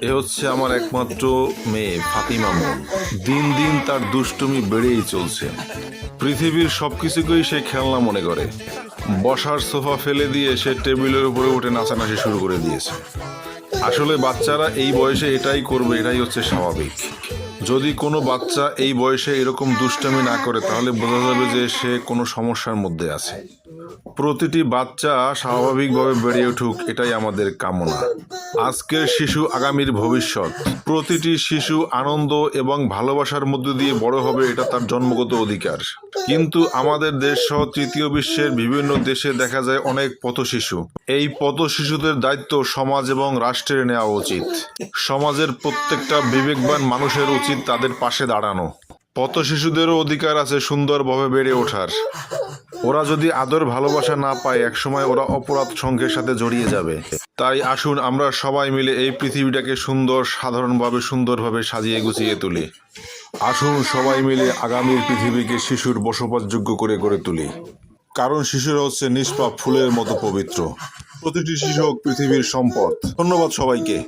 এ হচ্ছে আমার একমাত্র মেয়ে ফাতিমা মন। দিন দিন তার দুষ্টুমি বেড়েই চলছে। পৃথিবীর সবকিছুকেই সে খেলনা মনে করে। বসার সোফা ফেলে দিয়ে সে টেবিলের উপরে উঠে নাচানাচি শুরু করে দিয়েছে। আসলে বাচ্চারা এই বয়সে এটাই করবে, এটাই হচ্ছে স্বাভাবিক। যদি কোনো বাচ্চা এই বয়সে এরকম দুষ্টামি না করে তাহলে বোঝা যাবে যে সে কোনো সমস্যার মধ্যে আছে। প্রতিটি বাচ্চা স্বাভাবিকভাবে বেড়ে উঠুক, এটাই আমাদের কামনা। আজকের শিশু আগামীর ভবিষ্যৎ। প্রতিটি শিশু আনন্দ এবং ভালোবাসার মধ্য দিয়ে বড় হবে, এটা তার জন্মগত অধিকার। কিন্তু আমাদের দেশ সহ তৃতীয় বিশ্বের বিভিন্ন দেশে দেখা যায় অনেক পথশিশু। এই পথশিশুদের দায়িত্ব সমাজ এবং রাষ্ট্রের নেওয়া উচিত। সমাজের প্রত্যেকটা বিবেকবান মানুষের উচিত তাদের পাশে দাঁড়ানো। পথশিশুদেরও অধিকার আছে সুন্দরভাবে বেড়ে ওঠার। ওরা যদি আদর ভালোবাসা না পায়, একসময় ওরা অপরাধ সংঘের সাথে জড়িয়ে যাবে। তাই আসুন আমরা সবাই মিলে এই পৃথিবীটাকে সুন্দরভাবে সাজিয়ে গুছিয়ে তুলি। আসুন সবাই মিলে আগামীর পৃথিবীকে শিশুর বসবাসযোগ্য করে গড়ে তুলি। কারণ শিশুরা হচ্ছে নিষ্পাপ ফুলের মতো পবিত্র। প্রতিটি শিশু হোক পৃথিবীর সম্পদ। ধন্যবাদ সবাইকে।